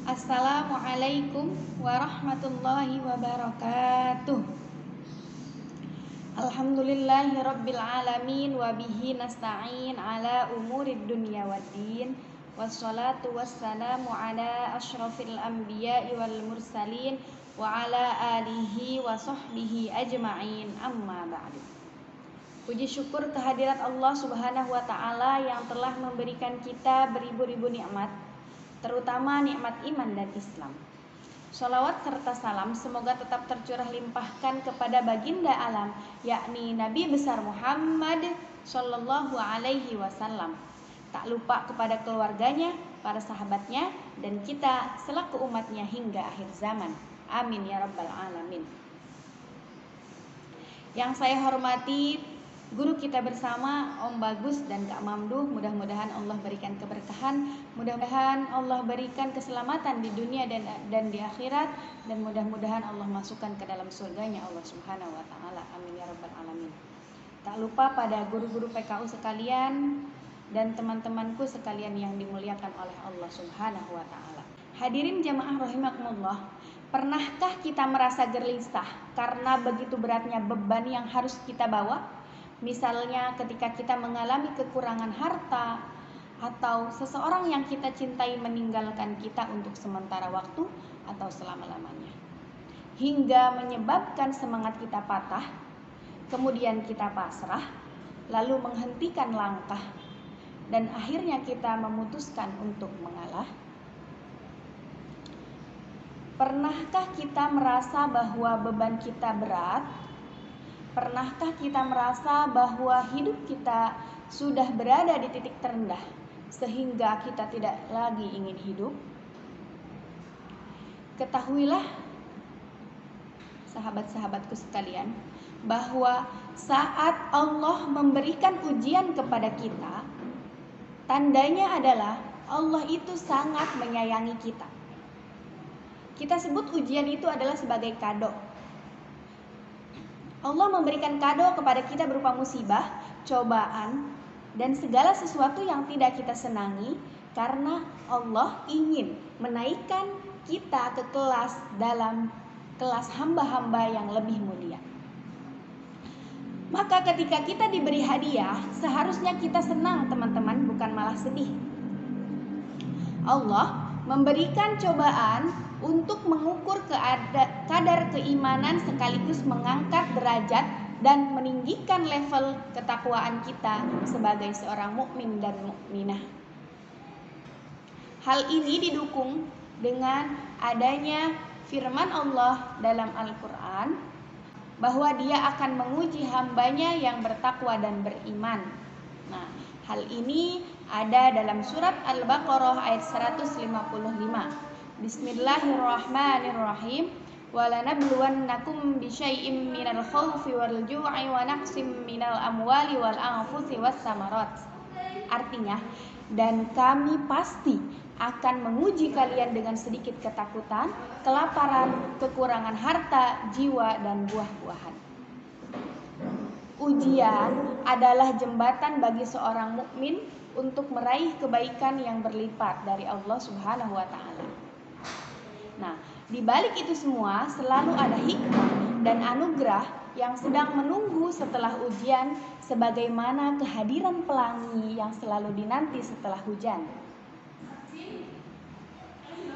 Assalamualaikum warahmatullahi wabarakatuh. Alhamdulillahi rabbil alamin wa bihi nasta'in ala umurid dunya waddin. Wassalatu wassalamu ala asyrafil anbiya'i wal mursalin wa ala alihi wa sahbihi ajma'in, amma ba'du. Puji syukur kehadirat Allah Subhanahu wa ta'ala yang telah memberikan kita beribu-ribu nikmat, terutama nikmat iman dan Islam. Sholawat serta salam semoga tetap tercurah limpahkan kepada baginda alam, yakni Nabi besar Muhammad Sallallahu Alaihi Wasallam. Tak lupa kepada keluarganya, para sahabatnya, dan kita selaku umatnya hingga akhir zaman. Amin ya rabbal alamin. Yang saya hormati guru kita bersama Om Bagus dan Kak Mamduh, mudah-mudahan Allah berikan keberkahan, mudah-mudahan Allah berikan keselamatan di dunia dan di akhirat, dan mudah-mudahan Allah masukkan ke dalam surganya Allah Subhanahu wa ta'ala. Amin ya rabbal alamin. Tak lupa pada guru-guru PKU sekalian dan teman-temanku sekalian yang dimuliakan oleh Allah Subhanahu wa ta'ala. Hadirin jamaah rahimakumullah, pernahkah kita merasa gelisah karena begitu beratnya beban yang harus kita bawa? Misalnya ketika kita mengalami kekurangan harta, atau seseorang yang kita cintai meninggalkan kita untuk sementara waktu atau selama-lamanya, hingga menyebabkan semangat kita patah, kemudian kita pasrah, lalu menghentikan langkah, dan akhirnya kita memutuskan untuk mengalah. Pernahkah kita merasa bahwa beban kita berat? Pernahkah kita merasa bahwa hidup kita sudah berada di titik terendah sehingga kita tidak lagi ingin hidup? Ketahuilah sahabat-sahabatku sekalian, bahwa saat Allah memberikan ujian kepada kita, tandanya adalah Allah itu sangat menyayangi kita. Kita sebut ujian itu adalah sebagai kado. Allah memberikan kado kepada kita berupa musibah, cobaan, dan segala sesuatu yang tidak kita senangi, karena Allah ingin menaikkan kita ke dalam kelas hamba-hamba yang lebih mulia. Maka ketika kita diberi hadiah, seharusnya kita senang teman-teman, bukan malah sedih. Allah memberikan cobaan untuk mengukur kadar keimanan sekaligus mengangkat derajat dan meninggikan level ketakwaan kita sebagai seorang mukmin dan mukminah. Hal ini didukung dengan adanya firman Allah dalam Al-Quran bahwa Dia akan menguji hambanya yang bertakwa dan beriman. Nah, hal ini ada dalam surat Al-Baqarah ayat 155. Bismillahirrahmanirrahim. Walanabluwannakum bisyai'im minal khawfi wal ju'i wa naqsim minal amwali wal anfusi was samarat. Artinya, dan kami pasti akan menguji kalian dengan sedikit ketakutan, kelaparan, kekurangan harta, jiwa, dan buah-buahan. Ujian adalah jembatan bagi seorang mukmin untuk meraih kebaikan yang berlipat dari Allah Subhanahu wa ta'ala. Nah, di balik itu semua selalu ada hikmah dan anugerah yang sedang menunggu setelah ujian, sebagaimana kehadiran pelangi yang selalu dinanti setelah hujan.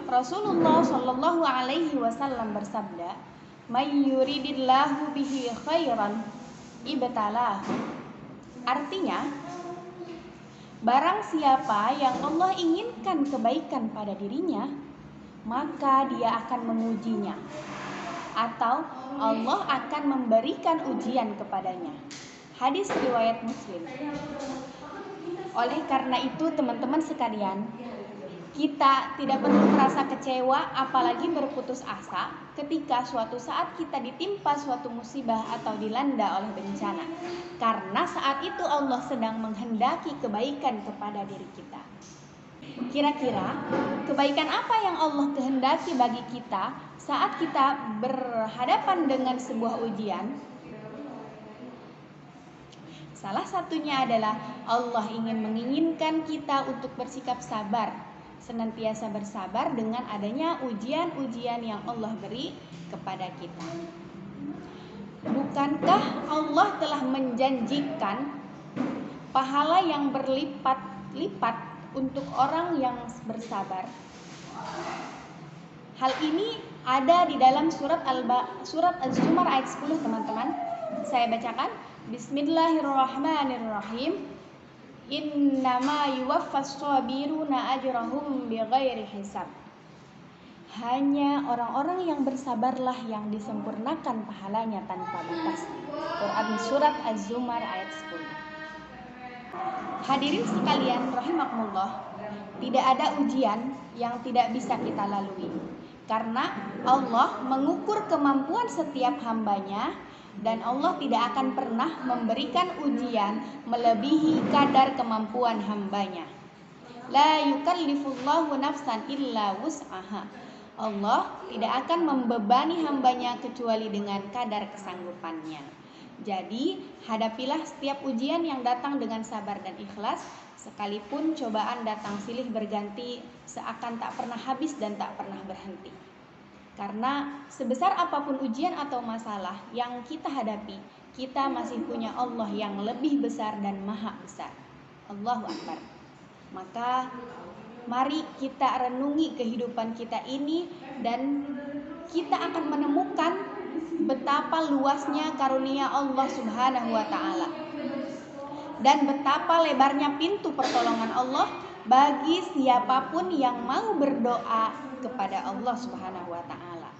Rasulullah Shallallahu Alaihi Wasallam bersabda, "May yuridillahu bihi khairan ibtalahu." Artinya, barang siapa yang Allah inginkan kebaikan pada dirinya, maka Dia akan mengujinya, atau Allah akan memberikan ujian kepadanya. Hadis riwayat Muslim. Oleh karena itu teman-teman sekalian, kita tidak perlu merasa kecewa apalagi berputus asa ketika suatu saat kita ditimpa suatu musibah atau dilanda oleh bencana, karena saat itu Allah sedang menghendaki kebaikan kepada diri kita. Kira-kira kebaikan apa yang Allah kehendaki bagi kita saat kita berhadapan dengan sebuah ujian? Salah satunya adalah Allah ingin menginginkan kita untuk bersikap sabar senantiasa bersabar dengan adanya ujian-ujian yang Allah beri kepada kita. Bukankah Allah telah menjanjikan pahala yang berlipat-lipat untuk orang yang bersabar? Hal ini ada di dalam surat Az-Zumar ayat 10, teman-teman. Saya bacakan. Bismillahirrahmanirrahim. Innama yuwaffas sabiruna ajrahum bighairi hisab. Hanya orang-orang yang bersabarlah yang disempurnakan pahalanya tanpa batas. Quran surat Az-Zumar ayat 10. Hadirin sekalian rahimakumullah, tidak ada ujian yang tidak bisa kita lalui, karena Allah mengukur kemampuan setiap hambanya, dan Allah tidak akan pernah memberikan ujian melebihi kadar kemampuan hambanya. La yukallifullahu nafsan illa wus'aha. Allah tidak akan membebani hambanya kecuali dengan kadar kesanggupannya. Jadi, hadapilah setiap ujian yang datang dengan sabar dan ikhlas, sekalipun cobaan datang silih berganti seakan tak pernah habis dan tak pernah berhenti. Karena sebesar apapun ujian atau masalah yang kita hadapi, kita masih punya Allah yang lebih besar dan maha besar. Allahu Akbar. Maka mari kita renungi kehidupan kita ini, dan kita akan menemukan betapa luasnya karunia Allah Subhanahu wa taala dan betapa lebarnya pintu pertolongan Allah bagi siapapun yang mau berdoa kepada Allah Subhanahu wa taala.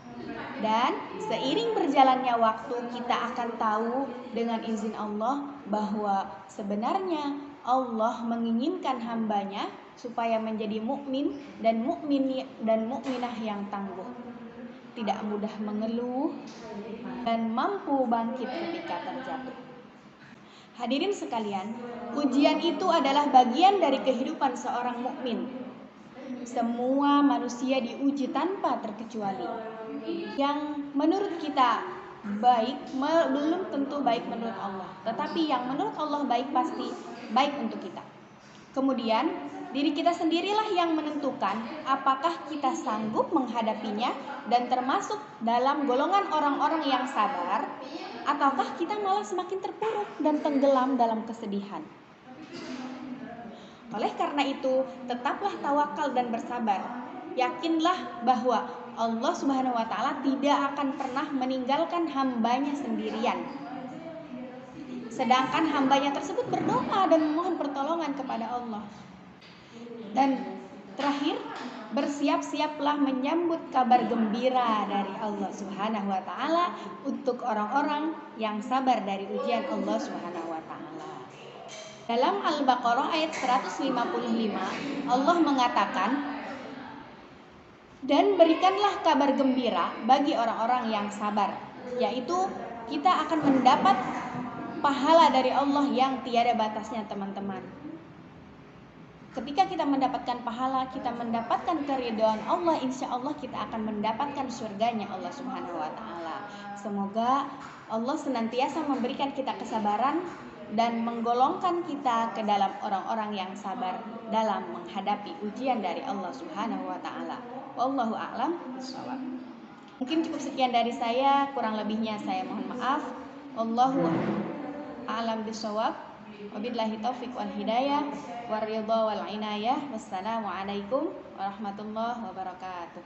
Dan seiring berjalannya waktu, kita akan tahu dengan izin Allah bahwa sebenarnya Allah menginginkan hambanya supaya menjadi mukmin dan mukminah yang tangguh, tidak mudah mengeluh, dan mampu bangkit ketika terjatuh. Hadirin sekalian, ujian itu adalah bagian dari kehidupan seorang mukmin. Semua manusia diuji tanpa terkecuali. Yang menurut kita baik belum tentu baik menurut Allah, tetapi yang menurut Allah baik pasti baik untuk kita. Kemudian diri kita sendirilah yang menentukan apakah kita sanggup menghadapinya dan termasuk dalam golongan orang-orang yang sabar, ataukah kita malah semakin terpuruk dan tenggelam dalam kesedihan. Oleh karena itu, tetaplah tawakal dan bersabar. Yakinlah bahwa Allah Subhanahu wa taala tidak akan pernah meninggalkan hambanya sendirian. Sedangkan hambanya tersebut berdoa dan memohon pertolongan kepada Allah. Dan terakhir, bersiap-siaplah menyambut kabar gembira dari Allah Subhanahu wa taala untuk orang-orang yang sabar dari ujian Allah Subhanahu wa taala. Dalam Al-Baqarah ayat 155, Allah mengatakan, "Dan berikanlah kabar gembira bagi orang-orang yang sabar," yaitu kita akan mendapat pahala dari Allah yang tiada batasnya, teman-teman. Ketika kita mendapatkan pahala, kita mendapatkan keridhaan Allah, insya Allah kita akan mendapatkan surganya Allah Subhanahu wa taala. Semoga Allah senantiasa memberikan kita kesabaran dan menggolongkan kita ke dalam orang-orang yang sabar dalam menghadapi ujian dari Allah Subhanahu wa taala. Wallahu a'lam bishawab. Mungkin cukup sekian dari saya, kurang lebihnya saya mohon maaf. Wallahu a'lam bishawab. Wabillahi taufiq wal hidayah, waridha wal inayah. Wassalamualaikum warahmatullahi wabarakatuh.